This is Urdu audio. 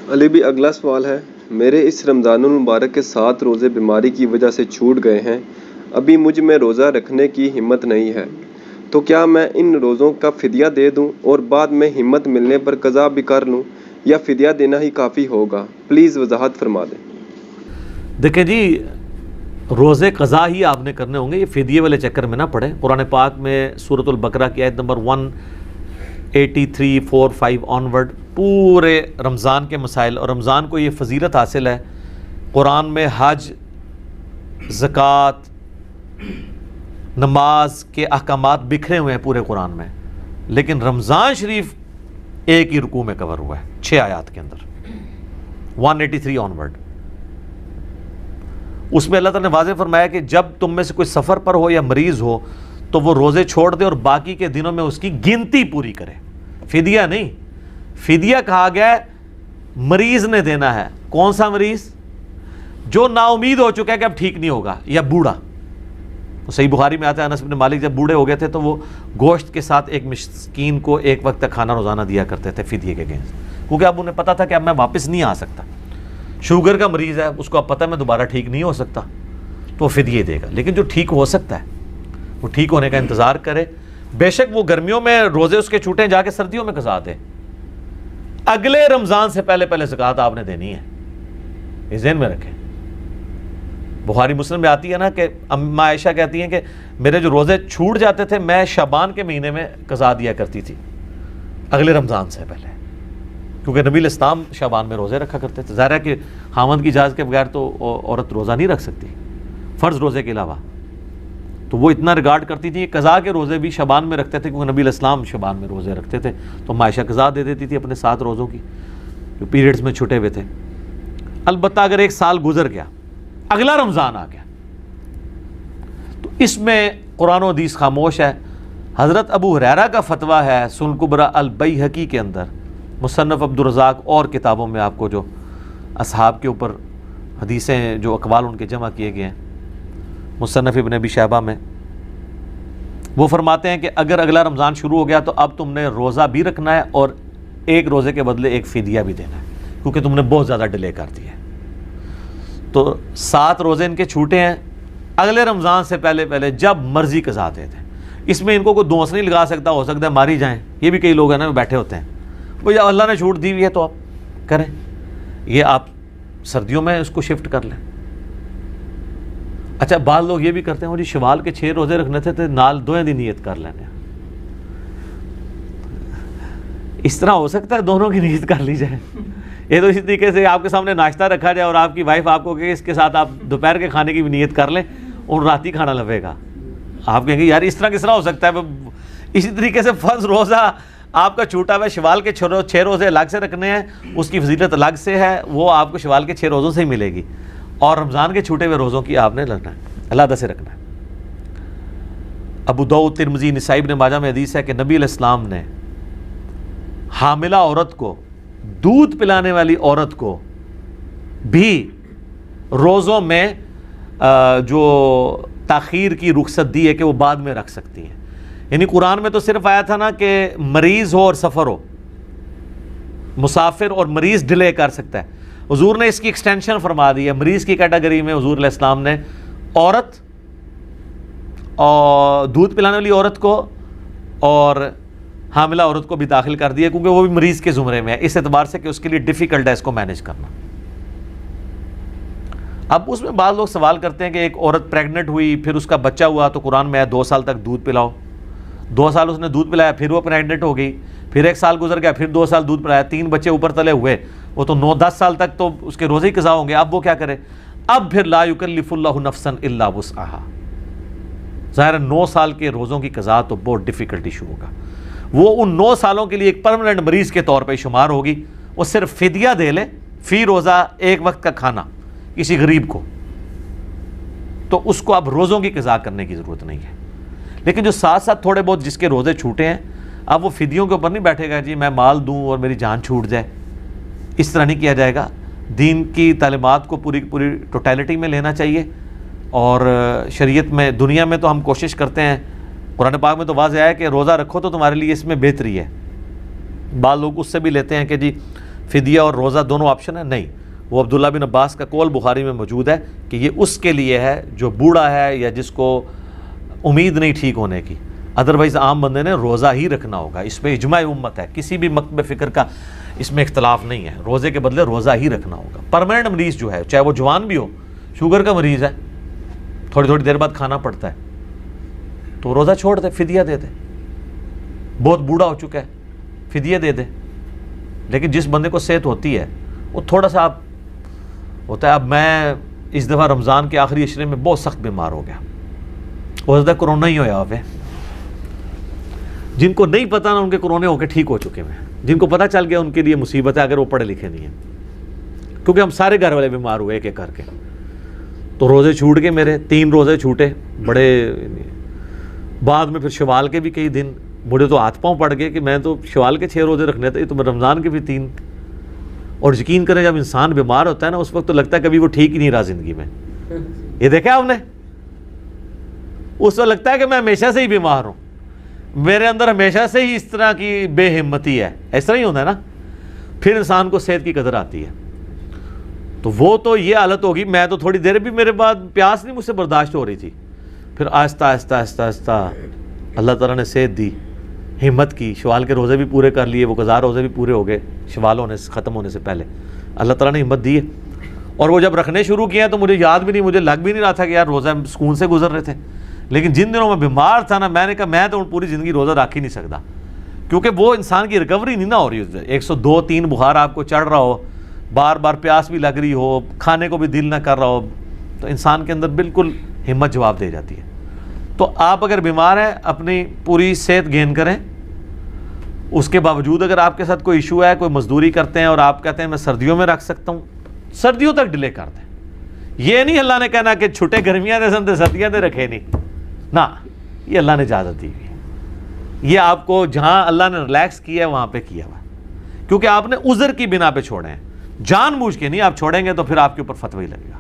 علی بھی اگلا سوال ہے، میرے اس رمضان المبارک کے 7 روزے بیماری کی وجہ سے چھوٹ گئے ہیں، ابھی مجھ میں روزہ رکھنے کی ہمت نہیں ہے، تو کیا میں ان روزوں کا فدیہ دے دوں اور بعد میں ہمت ملنے پر قضا بھی کر لوں یا فدیہ دینا ہی کافی ہوگا؟ پلیز وضاحت فرما دیں۔ دیکھیں جی، روزے قضا ہی آپ نے کرنے ہوں گے، یہ فدیے والے چکر میں نہ پڑے۔ قرآن پاک میں سورۃ البقرہ کی آیت نمبر 183، 4، 5 آنورڈ پورے رمضان کے مسائل، اور رمضان کو یہ فضیلت حاصل ہے، قرآن میں حج، زکوٰۃ، نماز کے احکامات بکھرے ہوئے ہیں پورے قرآن میں، لیکن رمضان شریف ایک ہی رکوع میں کور ہوا ہے 6 آیات کے اندر، 183 آنورڈ۔ اس میں اللہ تعالیٰ نے واضح فرمایا کہ جب تم میں سے کوئی سفر پر ہو یا مریض ہو تو وہ روزے چھوڑ دے اور باقی کے دنوں میں اس کی گنتی پوری کرے۔ فدیہ نہیں، فدیہ کہا گیا ہے مریض نے دینا ہے۔ کون سا مریض؟ جو نا امید ہو چکا ہے کہ اب ٹھیک نہیں ہوگا، یا بوڑھا۔ صحیح بخاری میں آتا ہے انس بن مالک جب بوڑھے ہو گئے تھے تو وہ گوشت کے ساتھ ایک مسکین کو 1 وقت تک کھانا روزانہ دیا کرتے تھے فدیے کے گینس، کیونکہ اب انہیں پتا تھا کہ اب میں واپس نہیں آ سکتا۔ شوگر کا مریض ہے، اس کو اب پتہ ہے میں دوبارہ ٹھیک نہیں ہو سکتا، تو وہ فدیے دے گا۔ لیکن جو ٹھیک ہو سکتا ہے وہ ٹھیک ہونے کا انتظار کرے، بے شک وہ گرمیوں میں روزے اس کے چھوٹیں، جا کے سردیوں میں قضا دے۔ اگلے رمضان سے پہلے زکوٰۃ آپ نے دینی ہے، یہ ذہن میں رکھیں۔ بخاری مسلم میں آتی ہے نا کہ اماں عائشہ کہتی ہیں کہ میرے جو روزے چھوٹ جاتے تھے میں شعبان کے مہینے میں قضا دیا کرتی تھی، اگلے رمضان سے پہلے، کیونکہ نبی الاسلام شعبان میں روزے رکھا کرتے تھے۔ ظاہر ہے کہ خاوند کی اجازت کے بغیر تو عورت روزہ نہیں رکھ سکتی، فرض روزے کے علاوہ، تو وہ اتنا ریگارڈ کرتی تھی کہ قضا کے روزے بھی شعبان میں رکھتے تھے، کیونکہ نبی الاسلام شعبان میں روزے رکھتے تھے، تو عائشہ قضا دے دیتی تھی اپنے 7 روزوں کی جو پیریڈز میں چھٹے ہوئے تھے۔ البتہ اگر 1 سال گزر گیا، اگلا رمضان آ گیا، تو اس میں قرآن و حدیث خاموش ہے۔ حضرت ابو ہریرہ کا فتویٰ ہے سنن کبریٰ البیہقی کے اندر، مصنف عبدالرزاق اور کتابوں میں آپ کو جو اصحاب کے اوپر حدیثیں، جو اقوال ان کے جمع کیے گئے ہیں، مصنف ابن ابی شیبہ میں، وہ فرماتے ہیں کہ اگر اگلا رمضان شروع ہو گیا تو اب تم نے روزہ بھی رکھنا ہے اور 1 روزے کے بدلے 1 فدیہ بھی دینا ہے، کیونکہ تم نے بہت زیادہ ڈیلے کر دیا ہے۔ تو 7 روزے ان کے چھوٹے ہیں، اگلے رمضان سے پہلے جب مرضی قضا دے دیں۔ اس میں ان کو کوئی دوست نہیں لگا سکتا، ہو سکتا ہے ماری جائیں، یہ بھی کئی لوگ ہیں نا بیٹھے ہوتے ہیں، وہ اللہ نے چھوٹ دی ہوئی ہے تو آپ کریں، یہ آپ سردیوں میں اس کو شفٹ کر لیں۔ اچھا، بعض لوگ یہ بھی کرتے ہیں وہ جی شوال کے 6 روزے رکھنے تھے نال 2 دی نیت کر لینے، اس طرح ہو سکتا ہے دونوں کی نیت کر لی جائے؟ یہ تو اسی طریقے سے آپ کے سامنے ناشتہ رکھا جائے اور آپ کی وائف آپ کو کہ اس کے ساتھ آپ دوپہر کے کھانے کی بھی نیت کر لیں اور راتی کھانا لگے گا، آپ کہیں گے یار اس طرح کس طرح ہو سکتا ہے؟ اسی طریقے سے فرض روزہ آپ کا چھوٹا ہوا شوال کے 6 روزے الگ سے رکھنے ہیں، اس کی فضیلت الگ سے ہے، وہ آپ کو شوال کے 6 روزوں سے ہی ملے گی، اور رمضان کے چھوٹے ہوئے روزوں کی آپ نے لگنا ہے، علیحدہ سے رکھنا ہے۔ ابو داؤد، ترمذی، نسائی، ابن ماجہ میں حدیث ہے کہ نبی علیہ السلام نے حاملہ عورت کو، دودھ پلانے والی عورت کو بھی روزوں میں جو تاخیر کی رخصت دی ہے کہ وہ بعد میں رکھ سکتی ہیں۔ یعنی قرآن میں تو صرف آیا تھا نا کہ مریض ہو اور سفر ہو، مسافر اور مریض ڈیلے کر سکتا ہے، حضور نے اس کی ایکسٹینشن فرما دی ہے۔ مریض کی کیٹیگری میں حضور علیہ السلام نے عورت اور دودھ پلانے والی عورت کو اور حاملہ عورت کو بھی داخل کر دیا، کیونکہ وہ بھی مریض کے زمرے میں ہے، اس اعتبار سے کہ اس کے لیے ڈیفیکلٹ ہے اس کو مینیج کرنا۔ اب اس میں بعض لوگ سوال کرتے ہیں کہ ایک عورت پریگننٹ ہوئی، پھر اس کا بچہ ہوا، تو قرآن میں ہے 2 سال تک دودھ پلاؤ، 2 سال اس نے دودھ پلایا، پھر وہ پریگننٹ ہو گئی، پھر 1 سال گزر گیا، پھر 2 سال دودھ پلایا، 3 بچے اوپر تلے ہوئے، وہ تو 9-10 سال تک تو اس کے روزے ہی قضا ہوں گے۔ اب وہ کیا کرے؟ اب پھر لا یکلف اللہ نفسا الا وسعها، ظاہر 9 سال کے روزوں کی قضا تو بہت ڈیفیکلٹ ایشو ہوگا، وہ ان 9 سالوں کے لیے ایک پرماننٹ مریض کے طور پہ شمار ہوگی۔ وہ صرف فدیہ دے لے، فی روزہ 1 وقت کا کھانا کسی غریب کو، تو اس کو اب روزوں کی قضا کرنے کی ضرورت نہیں ہے۔ لیکن جو ساتھ ساتھ تھوڑے بہت جس کے روزے چھوٹے ہیں، اب وہ فدیوں کے اوپر نہیں بیٹھے گا جی میں مال دوں اور میری جان چھوٹ جائے، اس طرح نہیں کیا جائے گا۔ دین کی تعلیمات کو پوری ٹوٹیلٹی میں لینا چاہیے، اور شریعت میں، دنیا میں تو ہم کوشش کرتے ہیں، قرآن پاک میں تو واضح ہے کہ روزہ رکھو تو تمہارے لیے اس میں بہتری ہے۔ بعض لوگ اس سے بھی لیتے ہیں کہ جی فدیہ اور روزہ دونوں آپشن ہے؟ نہیں، وہ عبداللہ بن عباس کا قول بخاری میں موجود ہے کہ یہ اس کے لیے ہے جو بوڑھا ہے یا جس کو امید نہیں ٹھیک ہونے کی، ادروائز عام بندے نے روزہ ہی رکھنا ہوگا۔ اس پہ اجماع امت ہے، کسی بھی مکتب فکر کا اس میں اختلاف نہیں ہے، روزے کے بدلے روزہ ہی رکھنا ہوگا۔ پرماننٹ مریض جو ہے، چاہے وہ جوان بھی ہو، شوگر کا مریض ہے، تھوڑی دیر بعد کھانا پڑتا ہے، تو روزہ چھوڑ دے، فدیہ دے دے۔ بہت بوڑھا ہو چکا ہے، فدیہ دے دے۔ لیکن جس بندے کو صحت ہوتی ہے وہ تھوڑا سا ہوتا ہے۔ اب میں اس دفعہ رمضان کے آخری عشرے میں بہت سخت بیمار ہو گیا، ہو سکتا ہے کرونا ہی ہوا ہے۔ جن کو نہیں پتا نا ان کے کرونے ہو کے ٹھیک ہو چکے ہیں، جن کو پتہ چل گیا ان کے لیے مصیبت ہے اگر وہ پڑھے لکھے نہیں ہیں، کیونکہ ہم سارے گھر والے بیمار ہوئے ایک ایک کر کے۔ تو روزے چھوٹ گئے میرے، 3 روزے چھوٹے بڑے، بعد میں پھر شوال کے بھی کئی دن مجھے تو ہاتھ پاؤں پڑ گئے کہ میں تو شوال کے 6 روزے رکھنے تھے، تو میں رمضان کے بھی 3۔ اور یقین کریں جب انسان بیمار ہوتا ہے نا اس وقت تو لگتا ہے کبھی وہ ٹھیک ہی نہیں رہا زندگی میں۔ یہ دیکھا آپ نے، اس وقت لگتا ہے کہ میں ہمیشہ سے ہی بیمار ہوں، میرے اندر ہمیشہ سے ہی اس طرح کی بے ہمتی ہے، اس طرح ہی ہوتا ہے نا، پھر انسان کو صحت کی قدر آتی ہے۔ تو وہ تو یہ حالت ہوگی، میں تو تھوڑی دیر بھی میرے بعد پیاس نہیں مجھ سے برداشت ہو رہی تھی، پھر آہستہ آہستہ آہستہ آہستہ اللہ تعالیٰ نے صحت دی، ہمت کی، شوال کے روزے بھی پورے کر لیے، وہ قضا روزے بھی پورے ہو گئے شوال ختم ہونے سے پہلے، اللہ تعالیٰ نے ہمت دی ہے۔ اور وہ جب رکھنے شروع کیے ہیں تو مجھے یاد بھی نہیں، مجھے لگ بھی نہیں رہا تھا کہ یار روزہ سکون سے گزر رہے تھے، لیکن جن دنوں میں بیمار تھا نا میں نے کہا میں تو پوری زندگی روزہ رکھ ہی نہیں سکتا، کیونکہ وہ انسان کی ریکوری نہیں نہ ہو رہی، 102-3 بخار آپ کو چڑھ رہا ہو، بار بار پیاس بھی لگ رہی ہو، کھانے کو بھی دل نہ کر رہا ہو، تو انسان کے اندر بالکل ہمت جواب دے جاتی ہے۔ تو آپ اگر بیمار ہیں اپنی پوری صحت گین کریں، اس کے باوجود اگر آپ کے ساتھ کوئی ایشو ہے، کوئی مزدوری کرتے ہیں اور آپ کہتے ہیں میں سردیوں میں رکھ سکتا ہوں، سردیوں تک ڈیلے کر دیں۔ یہ نہیں اللہ نے کہنا کہ چھٹے گرمیاں دے سن سردیاں دے رکھے نہیں، نہ، یہ اللہ نے اجازت دی ہوئی ہے، یہ آپ کو جہاں اللہ نے ریلیکس کیا ہے وہاں پہ کیا ہوا ہے، کیونکہ آپ نے عذر کی بنا پہ چھوڑے ہیں، جان بوجھ کے نہیں آپ چھوڑیں گے تو پھر آپ کے اوپر فتوی لگے گا۔